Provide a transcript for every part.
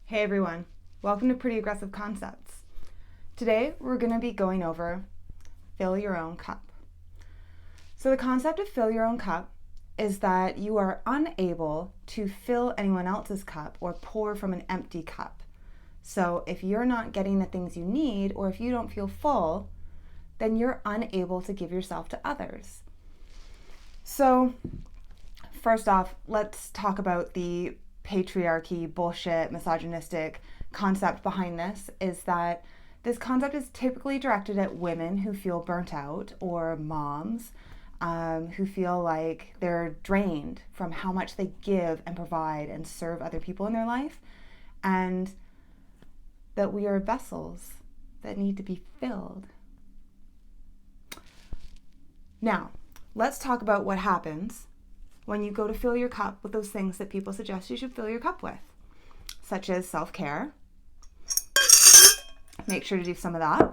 Hey everyone, welcome to Pretty Aggressive Concepts. Today we're going to be going over fill your own cup. So the concept of fill your own cup is that you are unable to fill anyone else's cup or pour from an empty cup. So if you're not getting the things you need, or if you don't feel full, then you're unable to give yourself to others. So first off, let's talk about the patriarchy, bullshit, misogynistic concept behind this. Is that this concept is typically directed at women who feel burnt out, or moms who feel like they're drained from how much they give and provide and serve other people in their life, and that we are vessels that need to be filled. Now, let's talk about what happens when you go to fill your cup with those things that people suggest you should fill your cup with, such as self-care. Make sure to do some of that.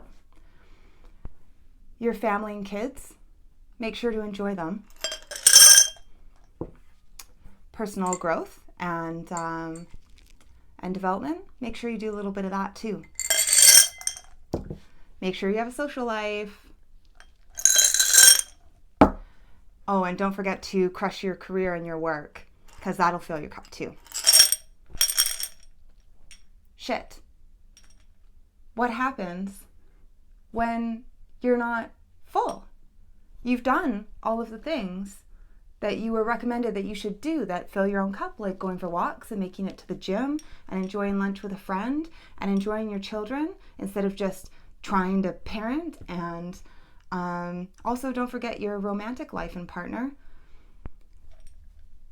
Your family and kids, make sure to enjoy them. Personal growth and development, make sure you do a little bit of that too. Make sure you have a social life. Oh, and don't forget to crush your career and your work, because that'll fill your cup too. Shit. What happens when you're not full? You've done all of the things that you were recommended that you should do that fill your own cup, like going for walks and making it to the gym and enjoying lunch with a friend and enjoying your children instead of just trying to parent. And also, don't forget your romantic life and partner.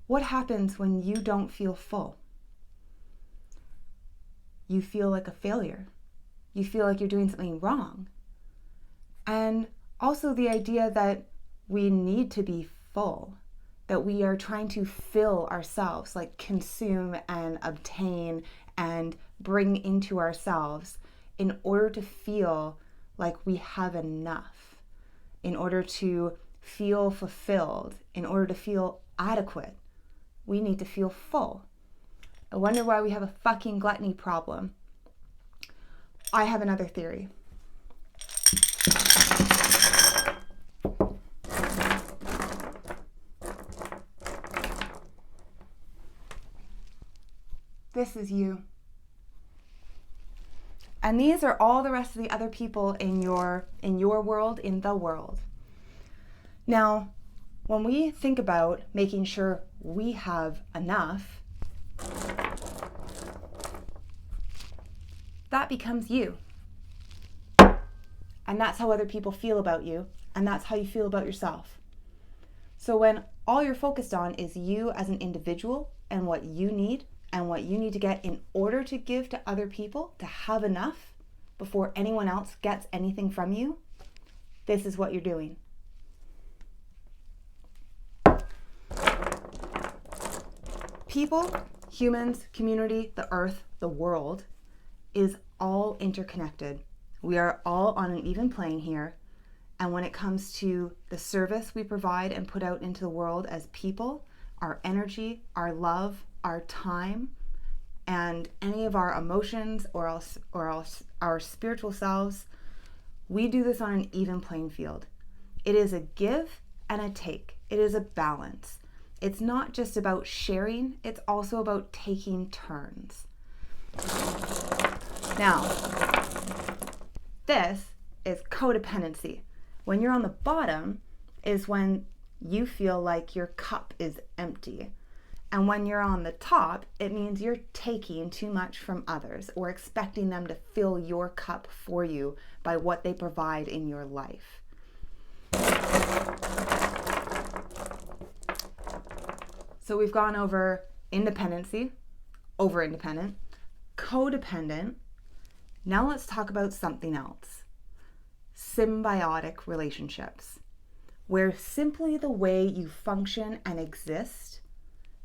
What happens when you don't feel full? You feel like a failure. You feel like you're doing something wrong. And also the idea that we need to be full, that we are trying to fill ourselves, like consume and obtain and bring into ourselves in order to feel like we have enough, in order to feel fulfilled, in order to feel adequate. We need to feel full. I wonder why we have a fucking gluttony problem. I have another theory. This is you. And these are all the rest of the other people in your world, in the world. Now, when we think about making sure we have enough, that becomes you. And that's how other people feel about you, and that's how you feel about yourself. So when all you're focused on is you as an individual and what you need and what you need to get in order to give to other people, to have enough before anyone else gets anything from you, this is what you're doing. People, humans, community, the earth, the world is all interconnected. We are all on an even plane here. And when it comes to the service we provide and put out into the world as people, our energy, our love, our time, and any of our emotions or our spiritual selves, we do this on an even playing field. It is a give and a take. It is a balance. It's not just about sharing, it's also about taking turns. Now, this is codependency. When you're on the bottom is when you feel like your cup is empty. And when you're on the top, it means you're taking too much from others or expecting them to fill your cup for you by what they provide in your life. So we've gone over independency, over-independent, codependent. Now let's talk about something else. Symbiotic relationships, where simply the way you function and exist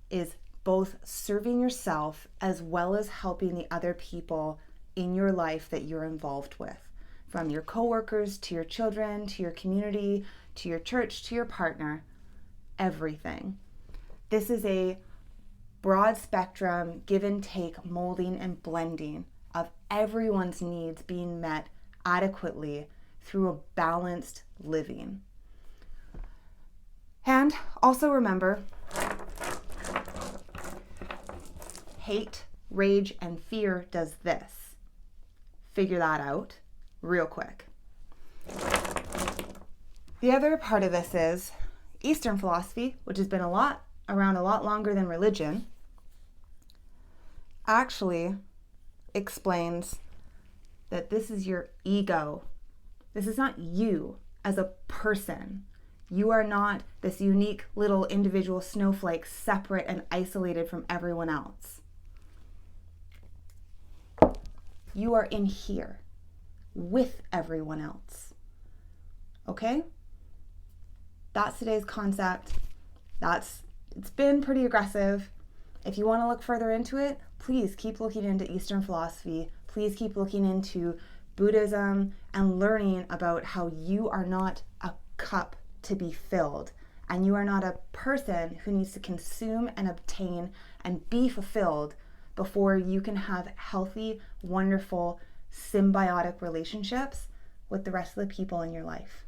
is both serving yourself as well as helping the other people in your life that you're involved with, from your coworkers to your children, to your community, to your church, to your partner, everything. This is a broad spectrum, give and take, molding and blending of everyone's needs being met adequately through a balanced living. And also remember, hate, rage, and fear does this. Figure that out real quick. The other part of this is Eastern philosophy, which has been around a lot longer than religion, actually explains that this is your ego. This is not you as a person. You are not this unique little individual snowflake, separate and isolated from everyone else. You are in here with everyone else. Okay? That's today's concept. It's been pretty aggressive. If you want to look further into it, please keep looking into Eastern philosophy. Please keep looking into Buddhism and learning about how you are not a cup to be filled, and you are not a person who needs to consume and obtain and be fulfilled before you can have healthy, wonderful, symbiotic relationships with the rest of the people in your life.